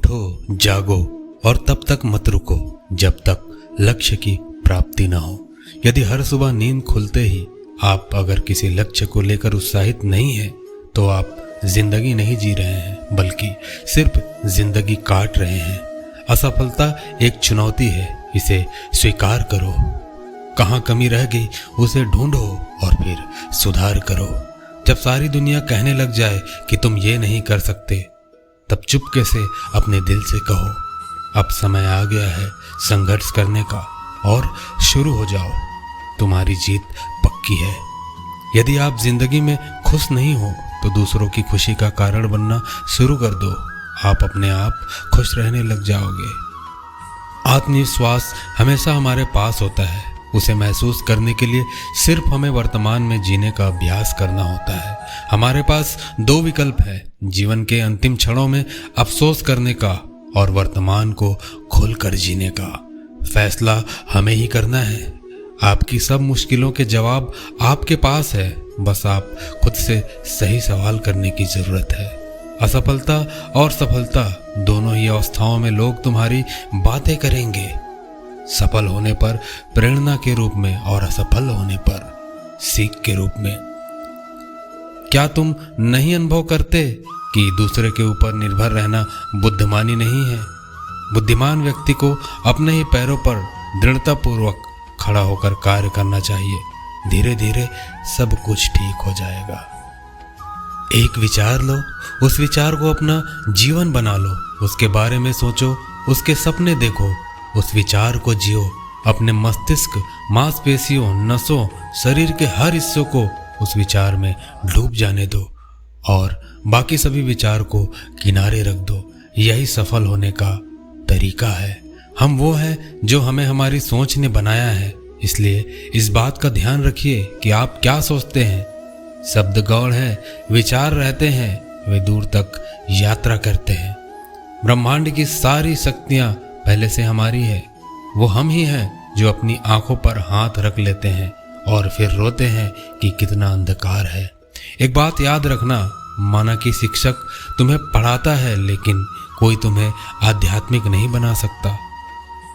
उठो, जागो और तब तक मत रुको जब तक लक्ष्य की प्राप्ति न हो। यदि हर सुबह नींद खुलते ही आप अगर किसी लक्ष्य को लेकर उत्साहित नहीं है तो आप जिंदगी नहीं जी रहे हैं, बल्कि सिर्फ जिंदगी काट रहे हैं। असफलता एक चुनौती है, इसे स्वीकार करो। कहाँ कमी रह गई उसे ढूंढो और फिर सुधार करो। जब सारी दुनिया कहने लग जाए कि तुम ये नहीं कर सकते, तब चुपके से अपने दिल से कहो, अब समय आ गया है संघर्ष करने का और शुरू हो जाओ। तुम्हारी जीत पक्की है। यदि आप जिंदगी में खुश नहीं हो तो दूसरों की खुशी का कारण बनना शुरू कर दो। आप अपने आप खुश रहने लग जाओगे। आत्मविश्वास हमेशा हमारे पास होता है। उसे महसूस करने के लिए सिर्फ हमें वर्तमान में जीने का अभ्यास करना होता है। हमारे पास दो विकल्प है, जीवन के अंतिम क्षणों में अफसोस करने का और वर्तमान को खुलकर जीने का। फैसला हमें ही करना है। आपकी सब मुश्किलों के जवाब आपके पास है, बस आप खुद से सही सवाल करने की जरूरत है। असफलता और सफलता दोनों ही अवस्थाओं में लोग तुम्हारी बातें करेंगे। सफल होने पर प्रेरणा के रूप में और असफल होने पर सीख के रूप में। क्या तुम नहीं अनुभव करते कि दूसरे के ऊपर निर्भर रहना बुद्धिमानी नहीं है? बुद्धिमान व्यक्ति को अपने ही पैरों पर दृढ़तापूर्वक खड़ा होकर कार्य करना चाहिए। धीरे धीरे सब कुछ ठीक हो जाएगा। एक विचार लो, उस विचार को अपना जीवन बना लो। उसके बारे में सोचो, उसके सपने देखो, उस विचार को जियो। अपने मस्तिष्क, मांसपेशियों, नसों, शरीर के हर हिस्सों को उस विचार में डूब जाने दो और बाकी सभी विचार को किनारे रख दो। यही सफल होने का तरीका है। हम वो हैं जो हमें हमारी सोच ने बनाया है। इसलिए इस बात का ध्यान रखिए कि आप क्या सोचते हैं। शब्द गौड़ है, विचार रहते हैं, वे दूर तक यात्रा करते हैं। ब्रह्मांड की सारी शक्तियां पहले से हमारी है। वो हम ही हैं जो अपनी आंखों पर हाथ रख लेते हैं और फिर रोते हैं कि कितना अंधकार है। एक बात याद रखना, माना कि शिक्षक तुम्हें पढ़ाता है लेकिन कोई तुम्हें आध्यात्मिक नहीं बना सकता।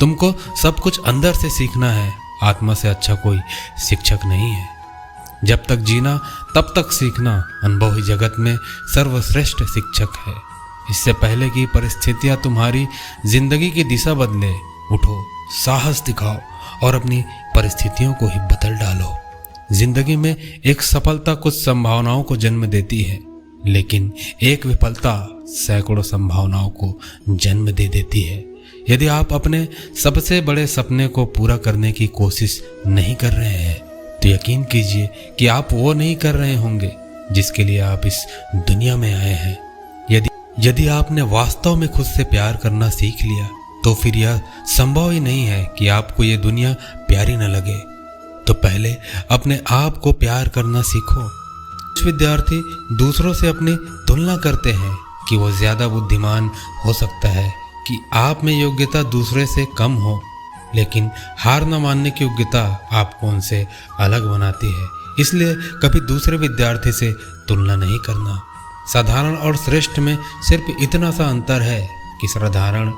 तुमको सब कुछ अंदर से सीखना है। आत्मा से अच्छा कोई शिक्षक नहीं है। जब तक जीना तब तक सीखना अनुभव ही जगत में सर्वश्रेष्ठ शिक्षक है। इससे पहले कि परिस्थितियां तुम्हारी जिंदगी की दिशा बदले, उठो, साहस दिखाओ और अपनी परिस्थितियों को ही बदल डालो। जिंदगी में एक सफलता कुछ संभावनाओं को जन्म देती है, लेकिन एक विफलता सैकड़ों संभावनाओं को जन्म दे देती है। यदि आप अपने सबसे बड़े सपने को पूरा करने की कोशिश नहीं कर रहे हैं तो यकीन कीजिए कि आप वो नहीं कर रहे होंगे जिसके लिए आप इस दुनिया में आए हैं। यदि आपने वास्तव में खुद से प्यार करना सीख लिया तो फिर यह संभव ही नहीं है कि आपको ये दुनिया प्यारी न लगे। तो पहले अपने आप को प्यार करना सीखो। कुछ विद्यार्थी दूसरों से अपनी तुलना करते हैं कि वो ज्यादा बुद्धिमान हो सकता है, कि आप में योग्यता दूसरे से कम हो, लेकिन हार न मानने की योग्यता आपको उनसे अलग बनाती है। इसलिए कभी दूसरे विद्यार्थी से तुलना नहीं करना। साधारण और श्रेष्ठ में सिर्फ इतना सा अंतर है कि साधारण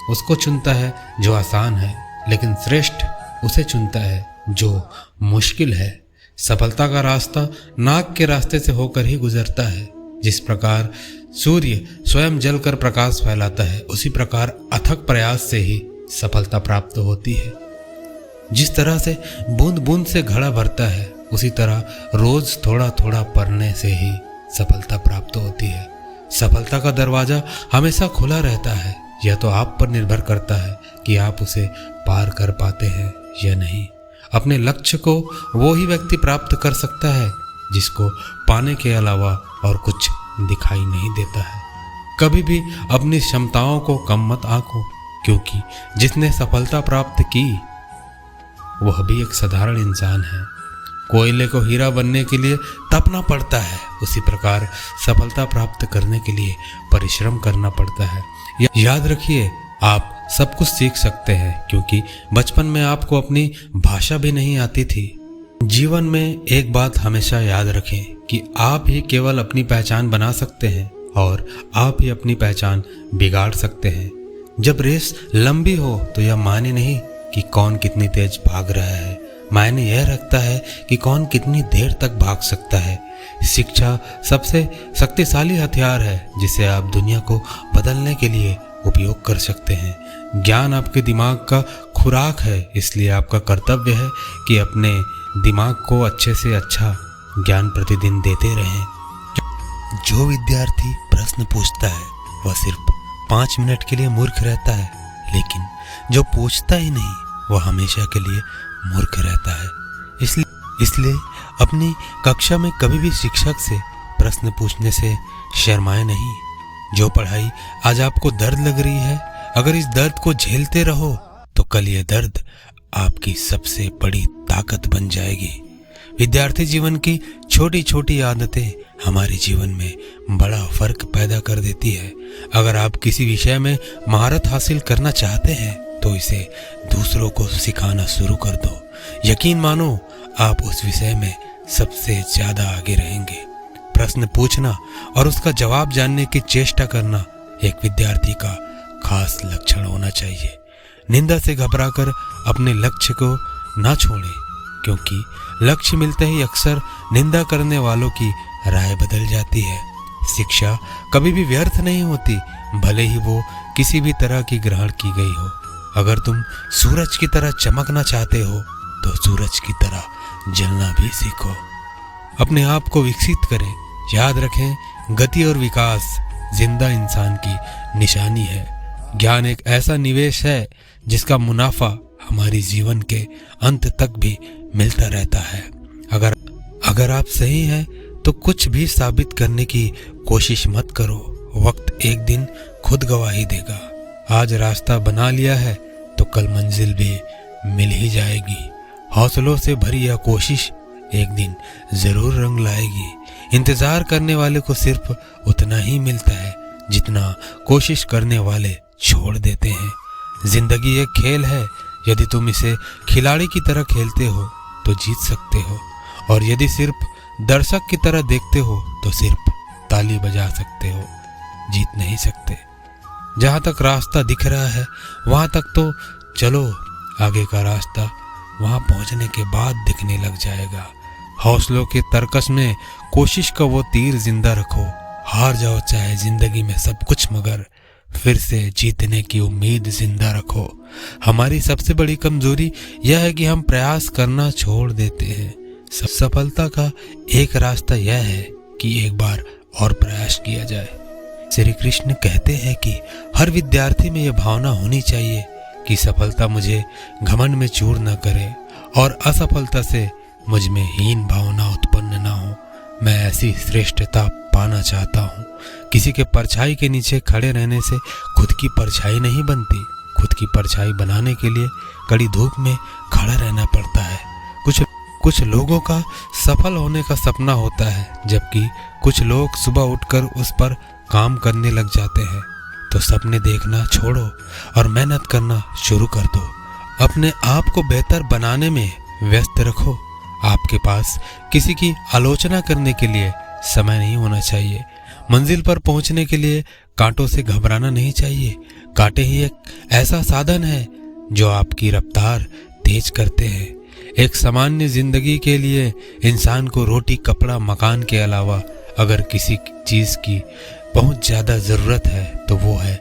उसको चुनता है जो आसान है, लेकिन श्रेष्ठ उसे चुनता है जो मुश्किल है। सफलता का रास्ता नाक के रास्ते से होकर ही गुजरता है। जिस प्रकार सूर्य स्वयं जलकर प्रकाश फैलाता है, उसी प्रकार अथक प्रयास से ही सफलता प्राप्त होती है। जिस तरह से बूंद बूंद से घड़ा भरता है, उसी तरह रोज थोड़ा थोड़ा पढ़ने से ही सफलता प्राप्त होती है। सफलता का दरवाजा हमेशा खुला रहता है। यह तो आप पर निर्भर करता है कि आप उसे पार कर पाते हैं या नहीं। अपने लक्ष्य को वो ही व्यक्ति प्राप्त कर सकता है जिसको पाने के अलावा और कुछ दिखाई नहीं देता है। कभी भी अपनी क्षमताओं को कम मत आंको, क्योंकि जिसने सफलता प्राप्त की वह भी एक साधारण इंसान है। कोयले को हीरा बनने के लिए तपना पड़ता है, उसी प्रकार सफलता प्राप्त करने के लिए परिश्रम करना पड़ता है। याद रखिए, आप सब कुछ सीख सकते हैं, क्योंकि बचपन में आपको अपनी भाषा भी नहीं आती थी। जीवन में एक बात हमेशा याद रखें कि आप ही केवल अपनी पहचान बना सकते हैं और आप ही अपनी पहचान बिगाड़ सकते हैं। जब रेस लंबी हो तो यह मायने नहीं कि कौन कितनी तेज भाग रहा है, मायने यह रखता है कि कौन कितनी देर तक भाग सकता है। शिक्षा सबसे शक्तिशाली हथियार है जिसे आप दुनिया को बदलने के लिए उपयोग कर सकते हैं। ज्ञान आपके दिमाग का खुराक है, इसलिए आपका कर्तव्य है कि अपने दिमाग को अच्छे से अच्छा ज्ञान प्रतिदिन देते रहें। जो विद्यार्थी प्रश्न पूछता है वह सिर्फ 5 मिनट के लिए मूर्ख रहता है, लेकिन जो पूछता ही नहीं वह हमेशा के लिए मूर्ख रहता है। इसलिए अपनी कक्षा में कभी भी शिक्षक से प्रश्न पूछने से शर्माए नहीं। जो पढ़ाई आज आपको दर्द लग रही है, अगर इस दर्द को झेलते रहो तो कल ये दर्द आपकी सबसे बड़ी ताकत बन जाएगी। विद्यार्थी जीवन की छोटी छोटी आदतें हमारे जीवन में बड़ा फर्क पैदा कर देती है। अगर आप किसी विषय में महारत हासिल करना चाहते हैं तो इसे दूसरों को सिखाना शुरू कर दो। यकीन मानो आप उस विषय में सबसे ज्यादा आगे रहेंगे। प्रश्न पूछना और उसका जवाब जानने की चेष्टा करना एक विद्यार्थी का खास लक्षण होना चाहिए। निंदा से घबराकर अपने लक्ष्य को ना छोड़ें, क्योंकि लक्ष्य मिलते ही अक्सर निंदा करने वालों की राय बदल जाती है। शिक्षा कभी भी व्यर्थ नहीं होती, भले ही वो किसी भी तरह की ग्रहण की गई हो। अगर तुम सूरज की तरह चमकना चाहते हो तो सूरज की तरह जलना भी सीखो। अपने आप को विकसित करें। याद रखें, गति और विकास जिंदा इंसान की निशानी है। ज्ञान एक ऐसा निवेश है जिसका मुनाफा हमारी जीवन के अंत तक भी मिलता रहता है। अगर आप सही हैं तो कुछ भी साबित करने की कोशिश मत करो। वक्त एक दिन खुद गवाही देगा। आज रास्ता बना लिया है तो कल मंजिल भी मिल ही जाएगी। हौसलों से भरी यह कोशिश एक दिन जरूर रंग लाएगी। इंतजार करने वाले को सिर्फ उतना ही मिलता है जितना कोशिश करने वाले छोड़ देते हैं। जिंदगी एक खेल है, यदि तुम इसे खिलाड़ी की तरह खेलते हो तो जीत सकते हो, और यदि सिर्फ दर्शक की तरह देखते हो तो सिर्फ ताली बजा सकते हो, जीत नहीं सकते। जहाँ तक रास्ता दिख रहा है वहाँ तक तो चलो, आगे का रास्ता वहाँ पहुँचने के बाद दिखने लग जाएगा। हौसलों के तर्कस में कोशिश का वो तीर जिंदा रखो। हार जाओ चाहे जिंदगी में सब कुछ, मगर फिर से जीतने की उम्मीद जिंदा रखो। हमारी सबसे बड़ी कमजोरी यह है कि हम प्रयास करना छोड़ देते हैं। सफलता का एक रास्ता यह है कि एक बार और प्रयास किया जाए। श्री कृष्ण कहते हैं कि हर विद्यार्थी में यह भावना होनी चाहिए कि सफलता मुझे घमंड में चूर न करे और असफलता से मुझ में हीन भावना उत्पन्न न हो। मैं ऐसी श्रेष्ठता पाना चाहता हूँ। किसी के परछाई के नीचे खड़े रहने से खुद की परछाई नहीं बनती। खुद की परछाई बनाने के लिए कड़ी धूप में खड़ा रहना पड़ता है। कुछ लोगों का सफल होने का सपना होता है, जबकि कुछ लोग सुबह उठकर उस पर काम करने लग जाते हैं। तो सपने देखना छोड़ो और मेहनत करना शुरू कर दो। अपने आप को बेहतर बनाने में व्यस्त रखो। आपके पास किसी की आलोचना करने के लिए समय नहीं होना चाहिए। मंजिल पर पहुंचने के लिए कांटों से घबराना नहीं चाहिए। कांटे ही एक ऐसा साधन है जो आपकी रफ्तार तेज करते हैं। एक सामान्य जिंदगी के लिए इंसान को रोटी, कपड़ा, मकान के अलावा अगर किसी चीज की बहुत ज्यादा जरूरत है तो वो है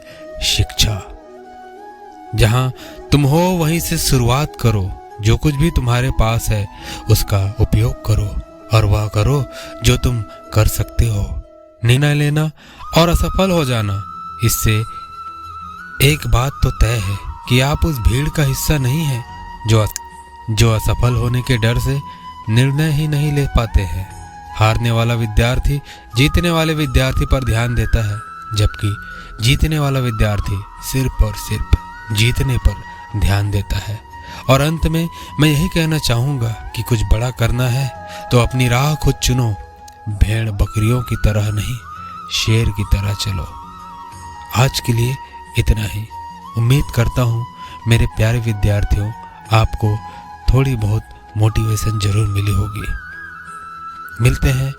शिक्षा। जहां तुम हो वहीं से शुरुआत करो। जो कुछ भी तुम्हारे पास है उसका उपयोग करो, और वह करो जो तुम कर सकते हो। निर्णय लेना और असफल हो जाना, इससे एक बात तो तय है कि आप उस भीड़ का हिस्सा नहीं हैं जो असफल होने के डर से निर्णय ही नहीं ले पाते हैं। हारने वाला विद्यार्थी जीतने वाले विद्यार्थी पर ध्यान देता है, जबकि जीतने वाला विद्यार्थी सिर्फ और सिर्फ जीतने पर ध्यान देता है। और अंत में मैं यही कहना चाहूँगा कि कुछ बड़ा करना है तो अपनी राह खुद चुनो। भेड़ बकरियों की तरह नहीं, शेर की तरह चलो। आज के लिए इतना ही। उम्मीद करता हूँ मेरे प्यारे विद्यार्थियों, आपको थोड़ी बहुत मोटिवेशन जरूर मिली होगी। मिलते हैं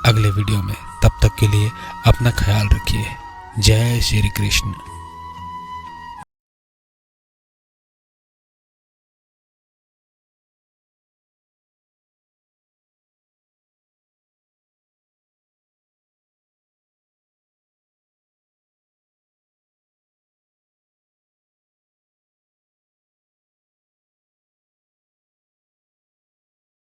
अगले वीडियो में, तब तक के लिए अपना ख्याल रखिए। जय श्री कृष्ण।